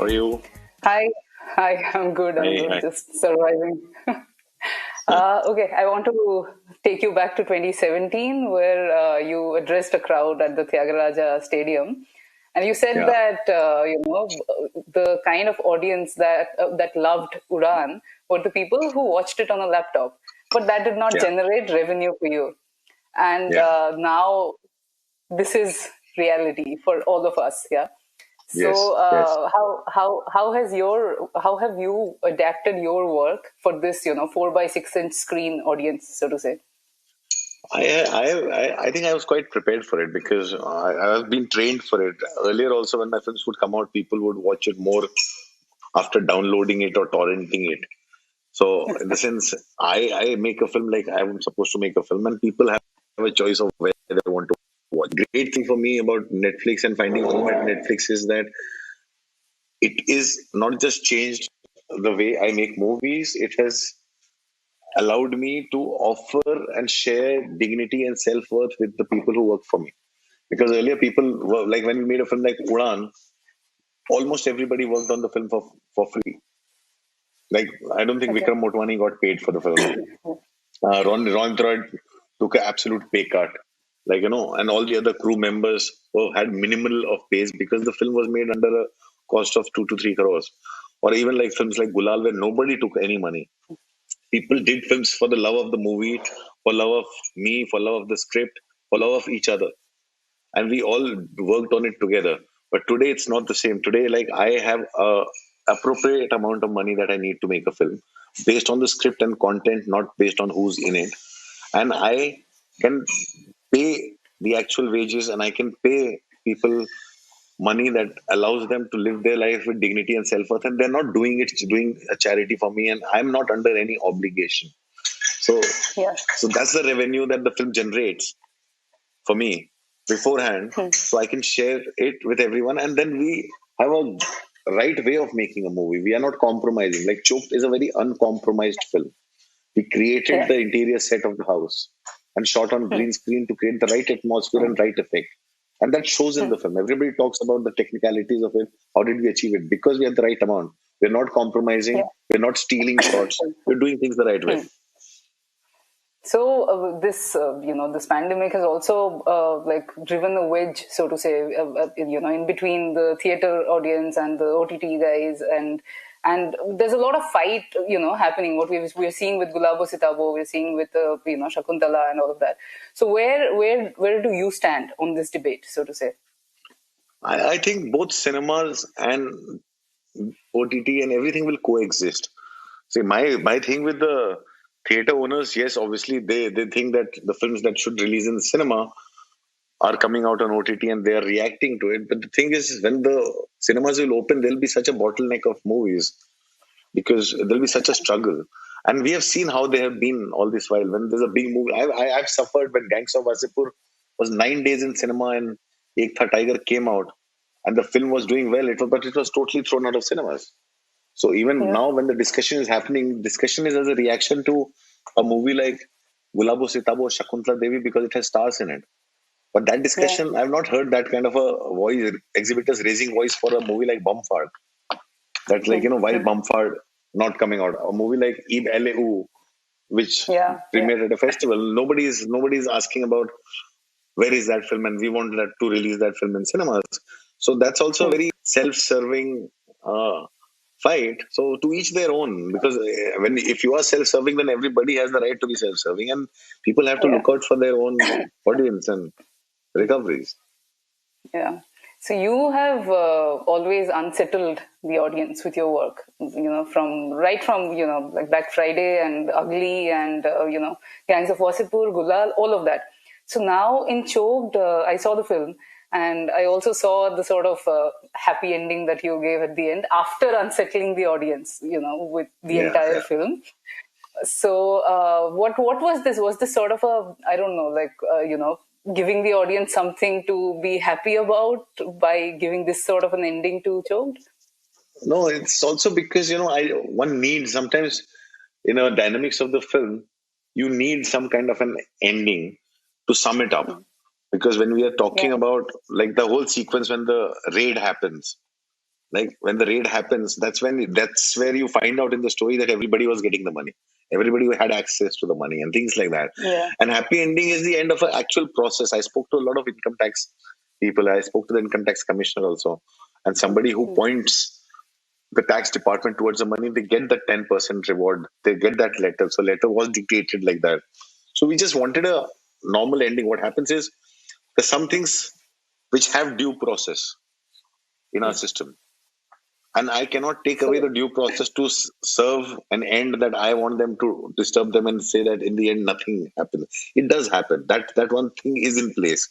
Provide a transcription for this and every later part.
How are you? Hi, hi, I'm good. I'm Hi, good, hi. just surviving. Okay, I want to take you back to 2017, where you addressed a crowd at the Tyagaraja Stadium, and you said Yeah, that the kind of audience that loved Udan were the people who watched it on a laptop, but that did not yeah, generate revenue for you. And yeah. now this is reality for all of us. Yeah. So, Yes, yes. how have you adapted your work for this 4 by 6 inch screen audience, so to say? I think I was quite prepared for it because I have been trained for it. Earlier, also, when my films would come out, people would watch it more after downloading it or torrenting it. So, in the sense, I make a film like I'm supposed to make a film, and people have a choice of where they want to watch. Great thing for me about Netflix and finding home at Netflix is that it is not just changed the way I make movies, it has allowed me to offer and share dignity and self worth with the people who work for me. Because earlier, people were like when we made a film like Udan, almost everybody worked on the film for free. Like, I don't think Okay. Vikram Motwani got paid for the film. Ron Trott took an absolute pay cut. Like, and all the other crew members had minimal of pays because the film was made under a cost of 2 to 3 crores. Or even like films like Gulal, where nobody took any money. People did films for the love of the movie, for love of me, for love of the script, for love of each other, and we all worked on it together. But today it's not the same. Today, like, I have a appropriate amount of money that I need to make a film based on the script and content, not based on who's in it, and I can pay the actual wages and I can pay people money that allows them to live their life with dignity and self-worth, and they're not doing it doing a charity for me, and I'm not under any obligation. So, Yeah. so that's the revenue that the film generates for me beforehand. Hmm. So I can share it with everyone, and then we have a right way of making a movie. We are not compromising. Like Choked is a very uncompromised film. We created Yeah. the interior set of the house and shot on Hmm. green screen to create the right atmosphere and right effect. And that shows in Hmm. the film. Everybody talks about the technicalities of it. How did we achieve it? Because we have the right amount. We're not compromising. Yeah. We're not stealing shots. We're doing things the right way. Hmm. So this pandemic has also like driven a wedge, so to say, in between the theater audience and the OTT guys, and there's a lot of fight, happening. What we're seeing with Gulabo Sitabo, we're seeing with Shakuntala and all of that. So where do you stand on this debate, so to say? I think both cinemas and OTT and everything will coexist. See, my thing with the theater owners, yes, obviously they think that the films that should release in the cinema are coming out on OTT and they are reacting to it. But the thing is, when the cinemas will open, there'll be such a bottleneck of movies because there'll be such a struggle. And we have seen how they have been all this while. When there's a big movie, I've suffered when Gangs of Wasipur was 9 days in cinema and Ek Tha Tiger came out, and the film was doing well. But it was totally thrown out of cinemas. So even Yeah. now, when the discussion is happening, discussion is as a reaction to a movie like Gulabo Sitabo, Shakuntala Devi, because it has stars in it. But that Yeah. discussion, I've not heard that kind of a voice, exhibitors raising voice for a movie like Bumfar. That's like, Hmm. why Hmm. Bumfar not coming out? A movie like Ib Elehu, which Yeah. Yeah. premiered at a festival, nobody's asking about where is that film, and we want that to release that film in cinemas. So that's also a Hmm. very self-serving fight. So to each their own, because when if you are self-serving, then everybody has the right to be self-serving, and people have to Yeah. look out for their own audience and recoveries. Yeah. So you have always unsettled the audience with your work, from like Black Friday and Ugly and, Gangs of Wasseypur, Gulal, all of that. So now in Choked, I saw the film and I also saw the sort of happy ending that you gave at the end after unsettling the audience, with the Yeah, entire yeah. film. So, what was this? Was this sort of a, I don't know, like giving the audience something to be happy about by giving this sort of an ending to Choked? No, it's also because I one needs sometimes dynamics of the film, you need some kind of an ending to sum it up. Because when we are Yeah. talking about like the whole sequence when the raid happens, Like when the raid happens, that's where you find out in the story that everybody was getting the money. Everybody had access to the money and things like that. Yeah. And happy ending is the end of an actual process. I spoke to a lot of income tax people. I spoke to the income tax commissioner also, and somebody who points the tax department towards the money, they get that 10% reward. They get that letter. So letter was dictated like that. So we just wanted a normal ending. What happens is there's some things which have due process in our system. And I cannot take away So the due process to serve an end that I want them to disturb them and say that in the end nothing happens. It does happen. That one thing is in place.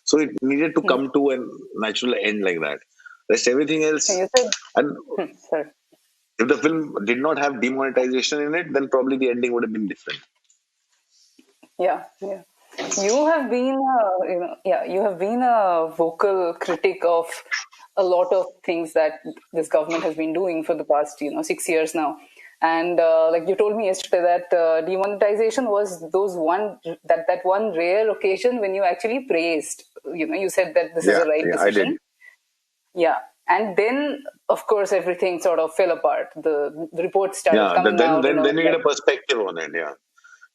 So it needed to come to a natural end like that. Rest everything else, you said, and sorry. if the film did not have demonetization in it, then probably the ending would have been different. Yeah, yeah. You have been, you have been a vocal critic of a lot of things that this government has been doing for the past, 6 years now. And like you told me yesterday that demonetization was that one rare occasion when you actually praised. You said that this is Yeah, a right yeah, I did. decision. Yeah. And then, of course, everything sort of fell apart. The reports started Yeah, coming out and all then you get that. a perspective on it. Yeah,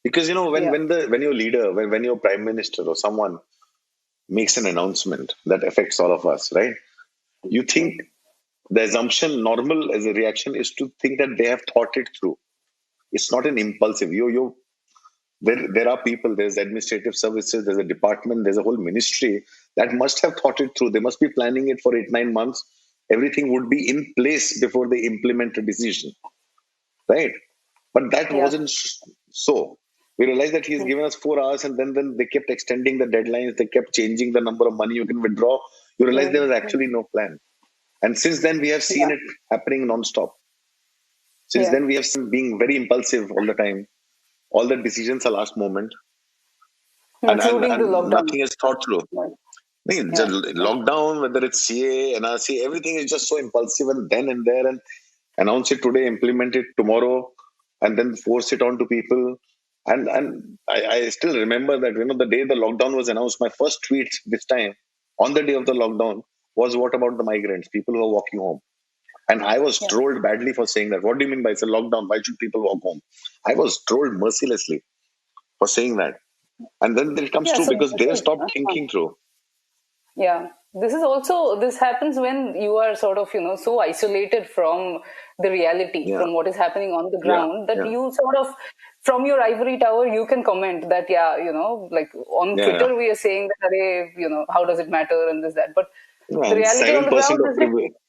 because Yeah. when your leader, when your prime minister or someone makes an announcement that affects all of us, right? You think the assumption, normal as a reaction, is to think that they have thought it through. It's not an impulsive. There are people. There's administrative services. There's a department. There's a whole ministry that must have thought it through. They must be planning it for 8 9 months. Everything would be in place before they implement a decision, right? But that Yeah. wasn't so. We realized that he's given us 4 hours, and then they kept extending the deadlines. They kept changing the number of money you can withdraw. You realize there was actually no plan. And since then, we have seen Yeah. it happening non-stop. Since Yeah. then, we have seen being very impulsive all the time. All the decisions are last moment, Including the and lockdown. nothing is thought through. Right. I mean, Yeah. just Yeah. lockdown, whether it's CA, NRC, everything is just so impulsive and then and there, and announce it today, implement it tomorrow, and then force it on to people. And I still remember that the day the lockdown was announced, my first tweet this time on the day of the lockdown was, "What about the migrants, people who are walking home?" And I was Yeah. trolled badly for saying that. What do you mean by it's a lockdown? Why should people walk home? I was trolled mercilessly for saying that. And then it comes Yeah. true So because this they have is, stopped thinking through. yeah. This happens when you are sort of, so isolated from the reality, Yeah, from what is happening on the yeah, ground, that yeah, you sort of, from your ivory tower, you can comment that, yeah, like on yeah, yeah. Twitter, we are saying that, "Arey, how does it matter?" and this, that. But Yeah, the and reality on seven the percent ground of is that, people.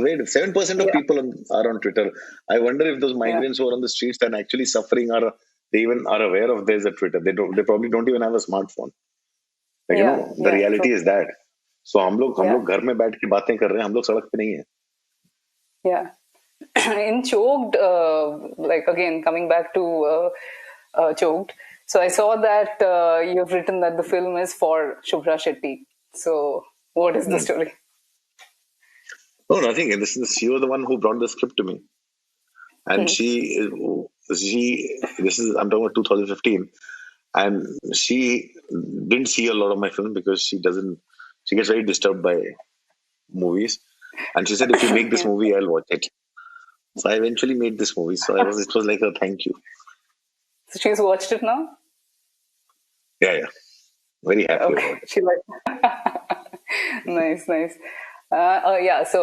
Wait, 7% of yeah, people are on Twitter. I wonder if those yeah, migrants who are on the streets and actually suffering they even are aware of there's a Twitter. They probably don't even have a smartphone. Like, yeah, the yeah, reality true. is that. So हम Yeah, लोग घर में बैठ के बातें कर रहे हैं, हम लोग सड़क पे नहीं है. yeah. In Choked, like again, coming back to Choked, so I saw that you've written that the film is for Shubhra Shetty. So, what is the Hmm. story? No, nothing. She was the one who brought the script to me, and Hmm. she this is I'm talking about 2015, and she didn't see a lot of my film because she gets very disturbed by movies, and she said, if you make this Yeah. movie, I'll watch it. So I eventually made this movie. So it was like a thank you. So she's watched it now. Yeah, yeah. Very happy Okay, about it. she like nice, nice. Yeah. So,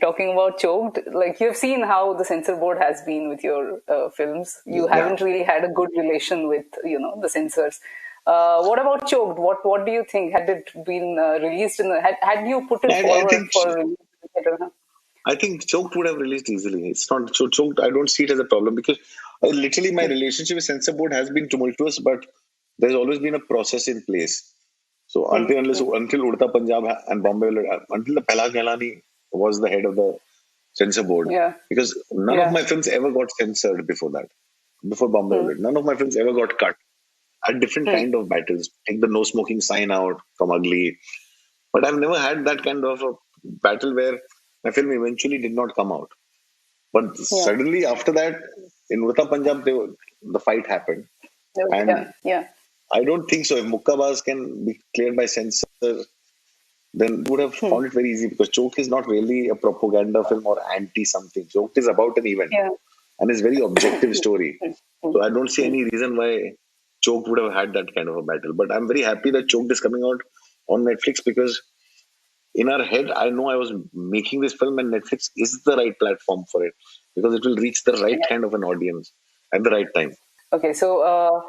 talking about Choked, like you've seen how the censor board has been with your films. You Yeah. haven't really had a good relation with the censors. What about Choked? What do you think? Had it been released had you put it I forward think for release? I don't know. I think Choked would have released easily. It's not so Choked. I don't see it as a problem because literally my relationship with censor board has been tumultuous, but there's always been a process in place. So Hmm. until Udta Punjab and Bombay, until the Pehla Kailani was the head of the censor board, Yeah. because none of Yeah. my films ever got censored before that. Before Bombay, Hmm. none of my films ever got cut. Had different Hmm. kind of battles. Take the no smoking sign out from Ugly, but I've never had that kind of a battle where my film eventually did not come out. But Yeah. suddenly after that, in Urta Punjab, the fight happened, Yeah. and Yeah. I don't think so. If Mukkabaz can be cleared by censor, then would have found it very easy, because Choke is not really a propaganda film or anti something. Choke is about an event Yeah. and it's very objective story. Hmm. So I don't see any reason why Choke would have had that kind of a battle. But I'm very happy that Choke is coming out on Netflix, because in our head, I know I was making this film and Netflix is the right platform for it, because it will reach the right kind of an audience at the right time. Okay, so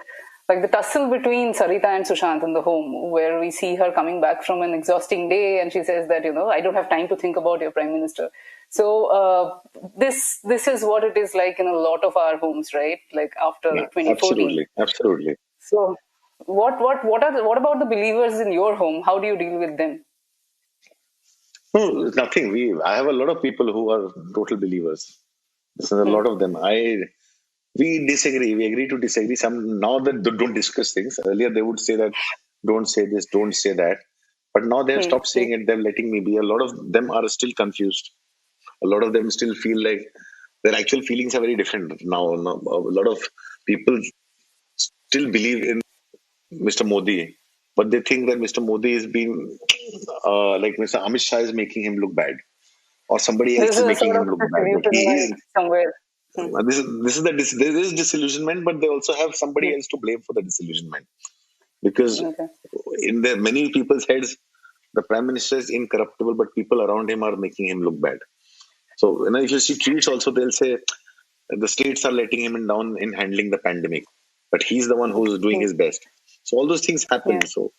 like the tussle between Sarita and Sushant in the home, where we see her coming back from an exhausting day, and she says that, I don't have time to think about your prime minister. So this is what it is like in a lot of our homes, right? Like after Yeah, 2014. absolutely, absolutely. So what about the believers in your home? How do you deal with them? No, it's nothing. I have a lot of people who are total believers. There's a Hmm. lot of them. We disagree. We agree to disagree. Some now that they don't discuss things. Earlier they would say that don't say this, don't say that. But now they have Hmm. stopped saying it. They're letting me be. A lot of them are still confused. A lot of them still feel like their actual feelings are very different now. A lot of people still believe in Mr. Modi, but they think that Mr. Modi is being like Mr. Amit Shah is making him look bad, or somebody else There's is a making sort him of look bad. But disillusionment somewhere. Hmm. there is disillusionment, but they also have somebody Hmm. else to blame for the disillusionment, because Okay. in the many people's heads, the prime minister is incorruptible, but people around him are making him look bad. So if you see tweets, also they'll say the states are letting him down in handling the pandemic, but he's the one who's doing Hmm. his best. So all those things Yeah. happen. So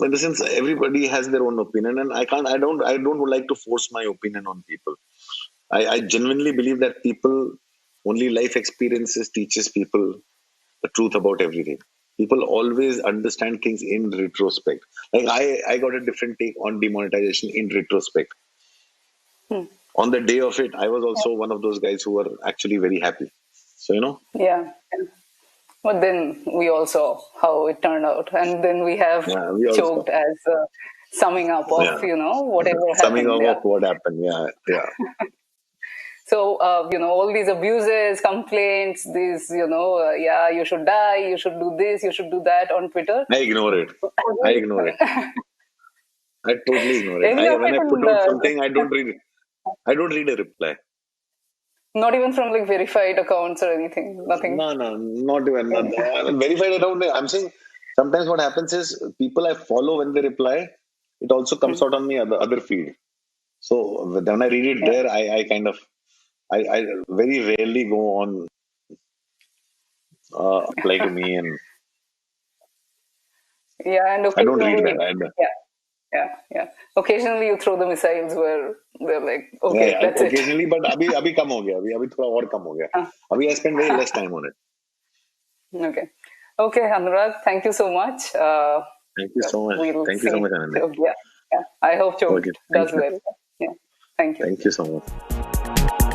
in the sense, everybody has their own opinion, and I don't like to force my opinion on people. I genuinely believe that people, only life experiences teaches people the truth about everything. People always understand things in retrospect. Like I got a different take on demonetization in retrospect. Hmm. On the day of it, I was also one of those guys who were actually very happy. So Yeah. But then we all saw how it turned out, and then we have yeah, we also, choked as a summing up of yeah, whatever summing happened. up Yeah. of what happened. Yeah, yeah. So all these abuses, complaints, these yeah, you should die, you should do this, you should do that on Twitter. I ignore it. I ignore it. I totally ignore it. Any of When it I put in out something, I don't read it. I don't read a reply. not even from like verified accounts or anything. Nothing. No, no, not even. Not, Yeah. I mean, verified account. I'm saying sometimes what happens is people I follow, when they reply, it also comes Hmm. out on the other feed. So when I read it Yeah. there, I kind of I very rarely go on apply to me, and Yeah, and I don't read that. occasionally, yeah, yeah, yeah. Occasionally, you throw the missiles where they're like, okay, Yeah, that's it. occasionally, but अभी कम हो गया. अभी थोड़ा और कम हो गया. अभी I spend very less time on it. Okay. Okay, Anurag, thank you so much. Thank you so much. We'll Thank you so see. much, Ananya. So, yeah, yeah. I hope Okay, Choked thank does you. well. Yeah. Thank you. Thank you so much.